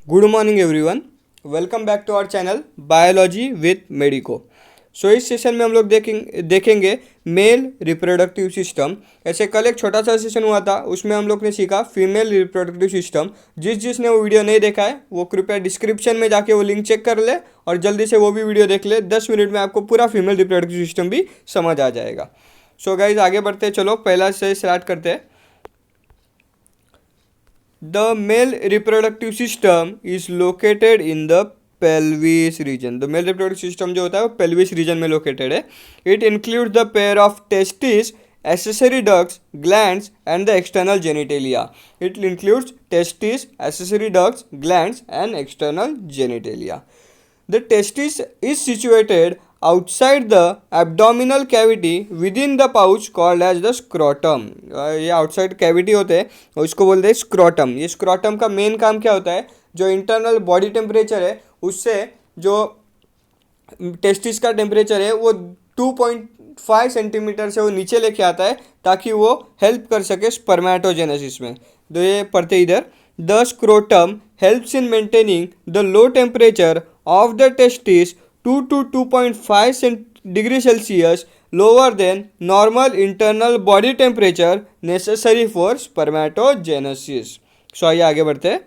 Good morning everyone. Welcome back to our channel biology with medico. So इस session में हम लोग देखेंगे मेल रिप्रोडक्टिव सिस्टम। ऐसे कल एक छोटा सा सेशन हुआ था, उसमें हम लोग ने सीखा फीमेल रिप्रोडक्टिव सिस्टम। जिसने वो वीडियो नहीं देखा है वो कृपया डिस्क्रिप्शन में जाके वो लिंक चेक कर ले और जल्दी से वो भी वीडियो देख ले। 10 मिनट में आपको पूरा फीमेल रिप्रोडक्टिव सिस्टम भी समझ आ जाएगा। सो गाइज आगे बढ़ते, चलो पहला से स्टार्ट करते हैं। The male reproductive system is located in the pelvis region. The male reproductive system जो होता है वो pelvis region में located है. It includes the pair of testes, accessory ducts, glands and the external genitalia. It includes testes, accessory ducts, glands and external genitalia. The testis is situated outside the abdominal cavity within the pouch called as the scrotum. ये outside cavity होते हैं और इसको बोलते हैं scrotum. ये scrotum का main काम क्या होता है, जो इंटरनल बॉडी टेम्परेचर है उससे जो टेस्टिस का टेम्परेचर है वो 2.5 सेंटीमीटर से वो नीचे लेके आता है ताकि वो हेल्प कर सके स्पर्मेटोजेनेसिस में। तो ये पढ़ते इधर, the scrotum helps in maintaining the low temperature of the testis 2 to 2.5 degree Celsius lower than normal internal body temperature necessary for spermatogenesis. सो आइए आगे बढ़ते हैं।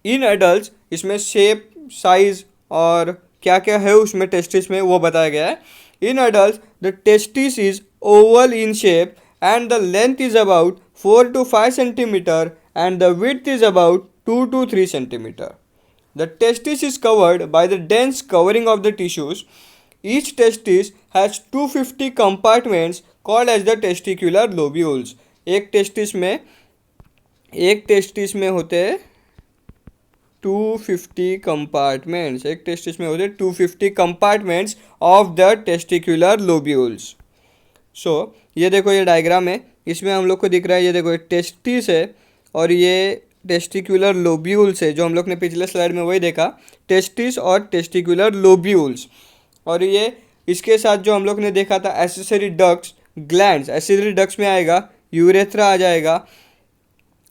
इन एडल्ट इसमें शेप, साइज और क्या क्या है उसमें टेस्टिस में वो बताया गया है। In adult the testis is oval in shape and the length is about 4 to 5 centimetre and the width is about 2 to 3 centimetre. The testis is covered by the dense covering of the tissues. Each testis has 250 compartments called as the testicular lobules. एक testis में होते हैं 250 compartments. एक testis में होते हैं 250 compartments of the testicular lobules. So ये देखो, ये डायग्राम है, इसमें हम लोग को दिख रहा है, ये देखो टेस्टिस है और ये टेस्टिकुलर लोब्यूल्स है, जो हम लोग ने पिछले स्लाइड में वही देखा, टेस्टिस और टेस्टिकुलर लोब्यूल्स. और ये इसके साथ जो हम लोग ने देखा था accessory ducts, glands, accessory ducts में आएगा यूरेथ्रा आ जाएगा,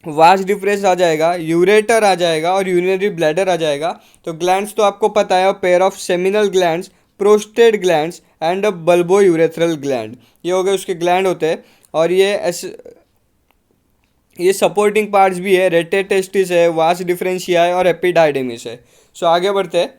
वास डिफरेंस आ जाएगा, यूरेटर आ जाएगा और यूरिनरी ब्लैडर आ जाएगा. तो ग्लैंड्स तो आपको पता है, pair of seminal glands, prostate glands and a bulbo urethral gland, ये हो गए उसके ग्लैंड होते हैं. और ये सपोर्टिंग पार्ट्स भी है, रेटे टेस्टिस है, वास डिफरेंशिया है और एपिडाइडेमिस है. सो आगे बढ़ते हैं.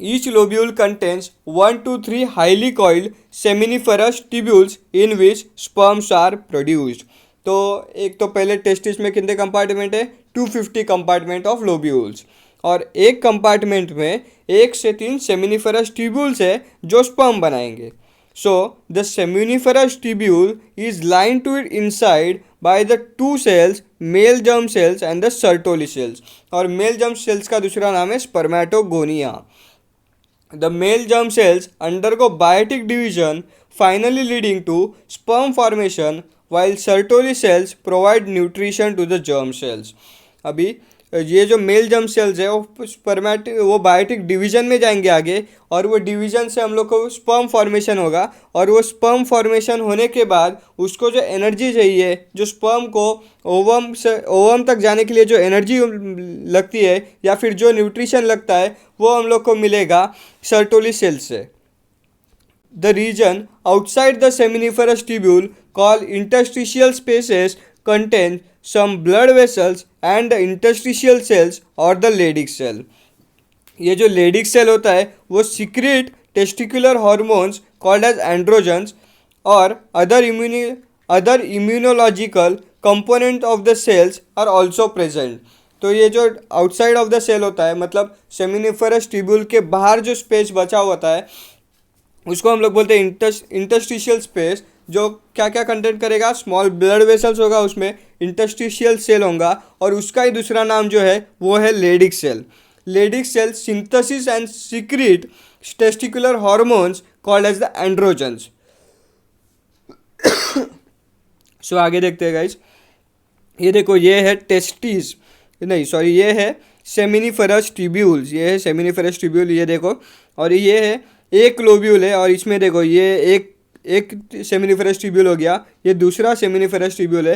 Each lobule contains 1 to 3 highly coiled seminiferous tubules in which sperms are produced. तो एक तो पहले टेस्टिस में कितने कंपार्टमेंट है, 250 कंपार्टमेंट ऑफ लोब्यूल्स, और एक कंपार्टमेंट में 1 से 3 सेमिनिफरस ट्यूब्यूल्स है जो स्पर्म बनाएंगे. So the seminiferous tubule is lined to it inside by the two cells, male germ cells and the Sertoli cells. और male germ cells का दूसरा नाम है spermatogonia. The male germ cells undergo biotic division, finally leading to sperm formation, while Sertoli cells provide nutrition to the germ cells. अभी ये जो male germ cells है वो बायोटिक डिवीजन में जाएंगे आगे, और वो डिवीजन से हम लोग को स्पर्म फॉर्मेशन होगा, और वो स्पर्म फॉर्मेशन होने के बाद उसको जो एनर्जी चाहिए, जो स्पर्म को ओवम तक जाने के लिए जो एनर्जी लगती है या फिर जो न्यूट्रिशन लगता है, वो हम लोग को मिलेगा सर्टोली सेल से. The region outside the seminiferous tubule called interstitial spaces contain some blood vessels and the interstitial cells or the Leydig cell. ये जो Leydig cell होता है वो secrete testicular hormones called as androgens और other immunological component of the cells are also present. तो ये जो outside of the cell होता है, मतलब seminiferous tubule के बाहर जो स्पेस बचा होता है उसको हम लोग बोलते हैं इंटरस्टिशियल स्पेस, जो क्या क्या कंटेंट करेगा, स्मॉल ब्लड वेसल्स होगा, उसमें इंटरस्टिशियल सेल होगा, और उसका ही दूसरा नाम जो है वो है Leydig cell. Leydig cell synthesis and secrete testicular hormones called as the androgens. So आगे देखते हैं गाइस. ये देखो, ये है टेस्टिस, नहीं सॉरी, ये है सेमिनिफरस ट्यूब्यूल्स, ये है सेमिनिफरस ट्यूब्यूल, ये देखो, और ये है एक लोब्यूल है, और इसमें देखो ये एक सेमिनिफरस ट्यूब्यूल हो गया, ये दूसरा सेमिनिफरस ट्यूब्यूल है,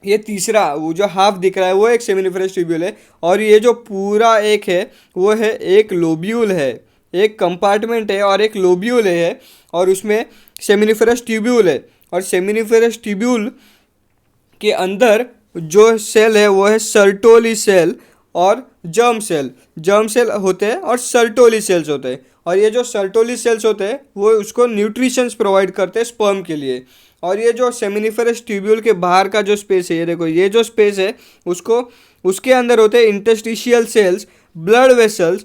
ये तीसरा वो जो हाफ दिख रहा है वो एक सेमिनिफरस ट्यूब्यूल है, और ये जो पूरा एक है वो है एक लोब्यूल है, एक कंपार्टमेंट है और एक लोब्यूल है, और उसमें सेमिनिफरस ट्यूब्यूल है। और सेमिनिफरस ट्यूब्यूल के अंदर जो सेल है वो है सर्टोली सेल और जर्म सेल होते हैं और सर्टोली सेल्स होते हैं। और ये जो सर्टोली सेल्स होते हैं वो उसको न्यूट्रिशंस प्रोवाइड करते हैं स्पर्म के लिए। और ये जो सेमिनिफरस ट्यूब्यूल के बाहर का जो स्पेस है, ये देखो ये जो स्पेस है उसको उसके अंदर होते हैं interstitial cells, blood vessels.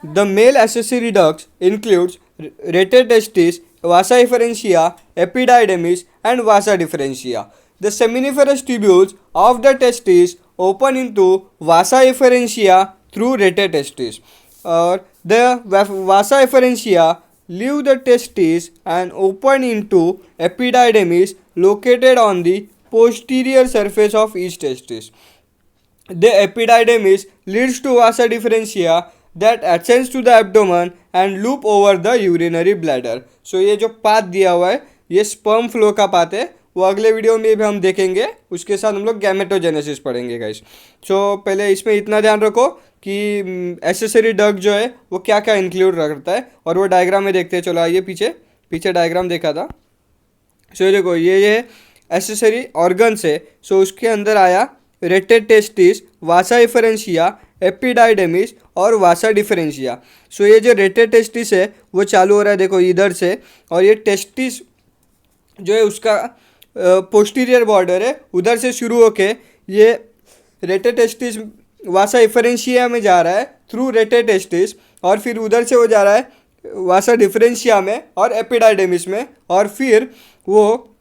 The male accessory ducts includes rete testis, vasa efferentia, epididymis, and vasa differentia. The seminiferous tubules of the testis open into vasa efferentia through rete testis. Or the vasa efferentia leave the testis and open into epididymis located on the posterior surface of each testis. The epididymis leads to vasa differentia that ascends to the abdomen and loop over the urinary bladder. So ये जो path दिया हुआ है ये sperm flow का path है, वो अगले वीडियो में भी हम देखेंगे। उसके साथ हम लोग गैमेटोजेनेसिस पढ़ेंगे गाइस। सो पहले इसमें इतना ध्यान रखो कि एसेसरी डक्ट जो है वो क्या क्या इंक्लूड करता है, और वो डायग्राम में देखते हैं। चलो आइए पीछे पीछे डायग्राम देखा था। सो ये देखो ये एसेसरी ऑर्गन्स है। सो उसके अंदर आया रेटे टेस्टिस, वासा एफरेंशिया, एपिडाइडेमिस और वासा डिफरेंशिया। सो ये जो रेटे टेस्टिस है वो चालू हो रहा है देखो इधर से, और ये टेस्टिस जो है उसका पोस्टीरियर बॉर्डर है, उधर से शुरू होके ये रेटे टेस्टिस वासा एफरेंशिया में जा रहा है थ्रू रेटे टेस्टिस, और फिर उधर से वो जा रहा है वासा डिफरेंशिया में और एपिडाइडेमिस में, और फिर वो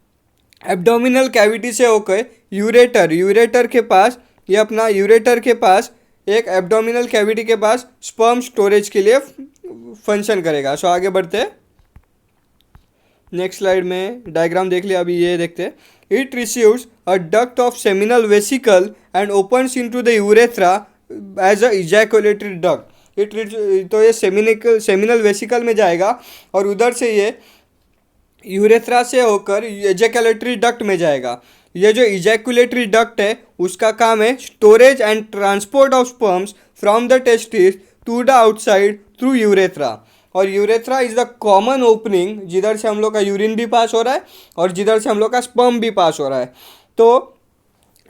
एब्डोमिनल कैविटी से होकर यूरेटर के पास, ये अपना यूरेटर के पास एक एब्डोमिनल कैविटी के पास स्पर्म स्टोरेज के लिए फंक्शन करेगा। सो आगे बढ़ते हैं, नेक्स्ट स्लाइड में डायग्राम देख लिया, अभी ये देखते हैं। It receives a duct of seminal vesicle and opens into the urethra as a ejaculatory duct. तो ये सेमिनल वेसिकल में जाएगा और उधर से ये यूरेथ्रा से होकर इजैकुलेटरी डक्ट में जाएगा। ये जो इजैकुलेटरी डक्ट है उसका काम है storage and transport of sperms from the testis to the outside through urethra. और urethra is the common opening जिधर से हम लोग का यूरिन भी पास हो रहा है और जिधर से हम लोग का स्पर्म भी पास हो रहा है। तो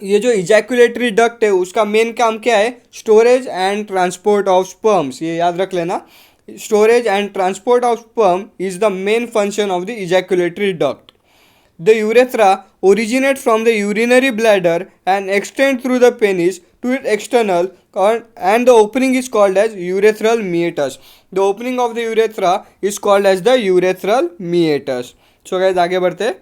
ये जो इजैकुलेटरी डक्ट है उसका मेन काम क्या है? Storage and transport of sperms. ये याद रख लेना, storage and transport of sperm is the main function of the ejaculatory duct. The urethra originates from the urinary bladder and extends through the penis to its external, and the opening is called as urethral meatus. The opening of the urethra is called as the urethral meatus. So guys आगे बढ़ते।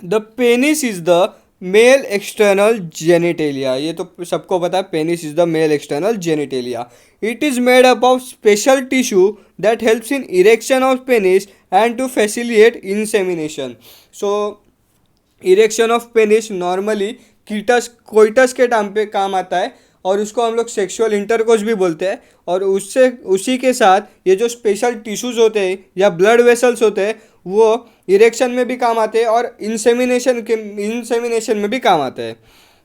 The penis is the male external genitalia. ये तो सबको पता है, penis is the male external genitalia. It is made up of special tissue that helps in erection of penis and to facilitate insemination. So erection of penis normally coitus के time पे काम आता है, और उसको हम लोग सेक्सुअल इंटरकोर्स भी बोलते हैं। और उसी के साथ ये जो स्पेशल टिश्यूज़ होते हैं या ब्लड वेसल्स होते हैं वो इरेक्शन में भी काम आते हैं और इंसेमिनेशन में भी काम आते हैं।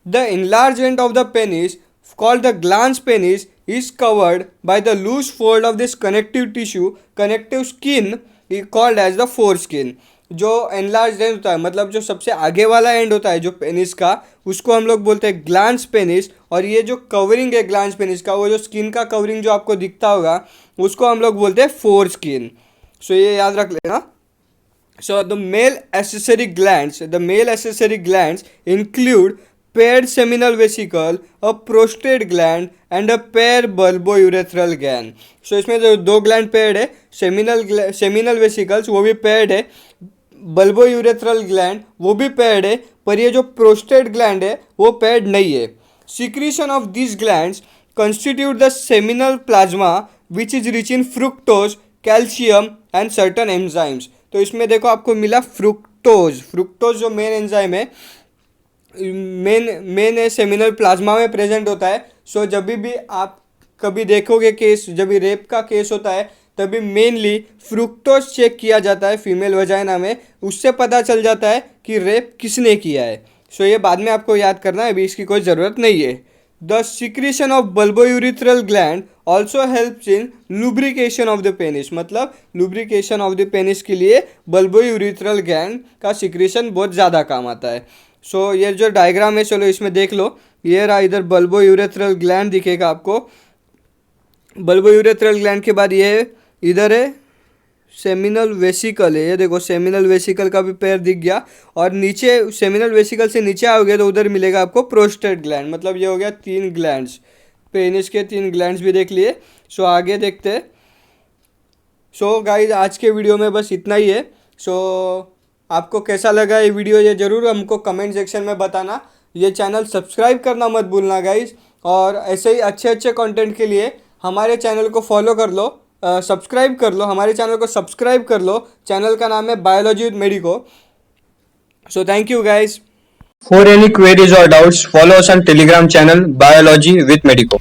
The enlargement of the penis called the glans penis is covered by the loose fold of this connective skin called as the foreskin. जो एनलार्ज एंड होता है, मतलब जो सबसे आगे वाला एंड होता है जो पेनिस का, उसको हम लोग बोलते हैं ग्लांस पेनिस। और ये जो कवरिंग है ग्लांस पेनिस का, वो जो स्किन का कवरिंग जो आपको दिखता होगा उसको हम लोग बोलते हैं फोर स्किन। सो ये याद रख लेना। So the male accessory glands include paired seminal vesicle, a prostate gland and a pair bulbourethral gland. So इसमें जो दो ग्लैंड पेयर्ड है, सेमिनल वेसिकल्स वो भी पेयर्ड है, बल्बोयूरेथ्रल ग्लैंड वो भी पेयर्ड है, पर ये जो प्रोस्टेट ग्लैंड है वो पेयर्ड नहीं है। Secretion of these glands constitute the seminal plasma which is rich in fructose, calcium and certain enzymes. तो इसमें देखो आपको मिला फ्रुक्टोज जो मेन एंजाइम है, मेन है सेमिनल प्लाज्मा में प्रेजेंट होता है। सो जब भी आप कभी देखोगे केस, जब भी रेप का केस होता है तभी मेनली फ्रुक्टोज चेक किया जाता है फीमेल वजाइना में, उससे पता चल जाता है कि रेप किसने किया है। सो ये बाद में आपको याद करना है, अभी इसकी कोई ज़रूरत नहीं है। The secretion of bulbourethral gland also helps in lubrication of the penis, मतलब लुब्रिकेशन ऑफ द पेनिस के लिए बल्बोयूरिथ्रल ग्लैंड का सिक्रीशन बहुत ज़्यादा काम आता है। सो ये जो डायग्राम है, चलो इसमें देख लो, ये रहा, इधर बल्बोयूरेथ्रल ग्लैंड दिखेगा आपको। बल्बोयूरेथ्रल ग्लैंड के बाद ये इधर है सेमिनल वेसिकल है, ये देखो सेमिनल वेसिकल का भी पैर दिख गया। और नीचे सेमिनल वेसिकल से नीचे आओगे तो उधर मिलेगा आपको प्रोस्टेट ग्लैंड, मतलब ये हो गया 3 ग्लैंड्स, पेनिस के 3 ग्लैंड्स भी देख लिए। सो आगे देखते हैं। सो गाइज आज के वीडियो में बस इतना ही है। सो आपको कैसा लगा ये वीडियो, ये ज़रूर हमको कमेंट सेक्शन में बताना। ये चैनल सब्सक्राइब करना मत भूलना गाइज, और ऐसे ही अच्छे अच्छे कंटेंट के लिए हमारे चैनल को फॉलो कर लो, सब्सक्राइब कर लो, हमारे चैनल को सब्सक्राइब कर लो। चैनल का नाम है biology with medico. So thank you guys. For any queries और doubts follow us on Telegram channel biology with medico.